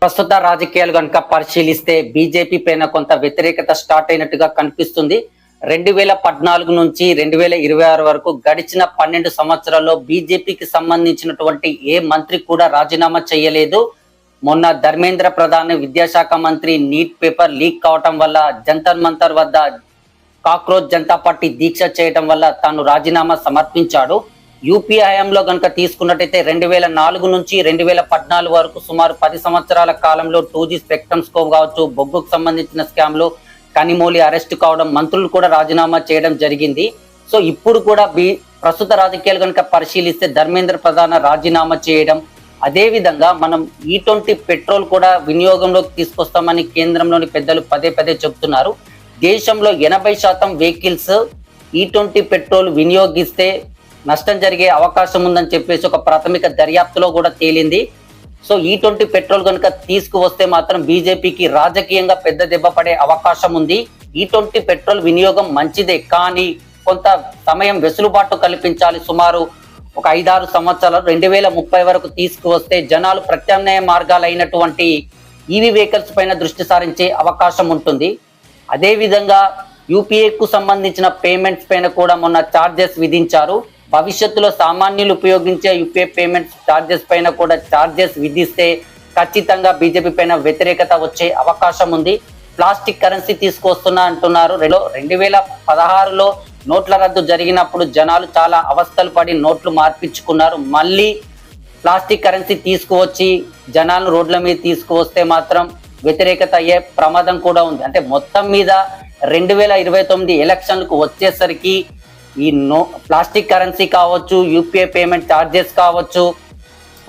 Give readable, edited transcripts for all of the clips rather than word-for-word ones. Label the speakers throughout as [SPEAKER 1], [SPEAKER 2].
[SPEAKER 1] ప్రస్తుత రాజకీయాలు కనుక పరిశీలిస్తే బీజేపీ పైన కొంత వ్యతిరేకత స్టార్ట్ అయినట్టుగా కనిపిస్తుంది. 2014 నుంచి 2026 వరకు గడిచిన 12 సంవత్సరాల్లో బీజేపీకి సంబంధించినటువంటి ఏ మంత్రి కూడా రాజీనామా చేయలేదు. మొన్న ధర్మేంద్ర ప్రధాన్ విద్యాశాఖ మంత్రి నీట్ పేపర్ లీక్ కావటం వల్ల జంతర్ మంతర్ వద్ద కాక్రోచ్ జనతా పార్టీ దీక్ష చేయటం వల్ల తాను రాజీనామా సమర్పించాడు. యూపీఏ హయాంలో కనుక తీసుకున్నట్టయితే 2004 నుంచి 2014 వరకు సుమారు 10 సంవత్సరాల కాలంలో 2G స్పెక్ట్రమ్ స్కోప్ కావచ్చు, బొగ్గుకు సంబంధించిన స్కామ్లు, కనిమోలి అరెస్ట్ కావడం, మంత్రులు కూడా రాజీనామా చేయడం జరిగింది. సో ఇప్పుడు కూడా ప్రస్తుత రాజకీయాలు కనుక పరిశీలిస్తే ధర్మేంద్ర ప్రధాన్ రాజీనామా చేయడం, అదే విధంగా మనం E20 పెట్రోల్ కూడా వినియోగంలోకి తీసుకొస్తామని కేంద్రంలోని పెద్దలు పదే పదే చెబుతున్నారు. దేశంలో 80% వెహికల్స్ E20 పెట్రోల్ వినియోగిస్తే నష్టం జరిగే అవకాశం ఉందని చెప్పేసి ఒక ప్రాథమిక దర్యాప్తులో కూడా తేలింది. సో E20 పెట్రోల్ కనుక తీసుకువస్తే మాత్రం బీజేపీకి రాజకీయంగా పెద్ద దెబ్బ పడే అవకాశం ఉంది. E20 పెట్రోల్ వినియోగం మంచిదే, కానీ కొంత సమయం వెసులుబాటు కల్పించాలి. సుమారు ఒక 5-6 సంవత్సరాలు 2030 వరకు తీసుకువస్తే జనాలు ప్రత్యామ్నాయ మార్గాలు అయినటువంటి ఈవీ వెహికల్స్ పైన దృష్టి సారించే అవకాశం ఉంటుంది. అదే విధంగా యూపీఏకు సంబంధించిన పేమెంట్స్ పైన కూడా మొన్న ఛార్జెస్ విధించారు. భవిష్యత్తులో సామాన్యులు ఉపయోగించే యూపీఐ పేమెంట్స్ ఛార్జెస్ పైన కూడా ఛార్జెస్ విధిస్తే ఖచ్చితంగా బీజేపీ పైన వ్యతిరేకత వచ్చే అవకాశం ఉంది. ప్లాస్టిక్ కరెన్సీ తీసుకొస్తున్నా అంటున్నారు. 2016లో నోట్ల రద్దు జరిగినప్పుడు జనాలు చాలా అవస్థలు పడి నోట్లు మార్పించుకున్నారు. మళ్ళీ ప్లాస్టిక్ కరెన్సీ తీసుకువచ్చి జనాలను రోడ్ల మీద తీసుకువస్తే మాత్రం వ్యతిరేకత అయ్యే ప్రమాదం కూడా ఉంది. అంటే మొత్తం మీద 2029 ఎలక్షన్లకు వచ్చేసరికి ఈ ప్లాస్టిక్ కరెన్సీ కావచ్చు, యూపీఐ పేమెంట్ ఛార్జెస్ కావచ్చు,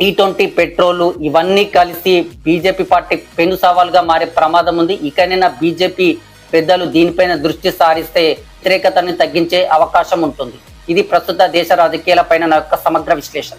[SPEAKER 1] E20 పెట్రోల్, ఇవన్నీ కలిసి బీజేపీ పార్టీ పెను సవాల్గా మారే ప్రమాదం ఉంది. ఇకనైనా బీజేపీ పెద్దలు దీనిపైన దృష్టి సారిస్తే వ్యతిరేకతని తగ్గించే అవకాశం ఉంటుంది. ఇది ప్రస్తుత దేశ రాజకీయాల పైన నా యొక్క సమగ్ర విశ్లేషణ.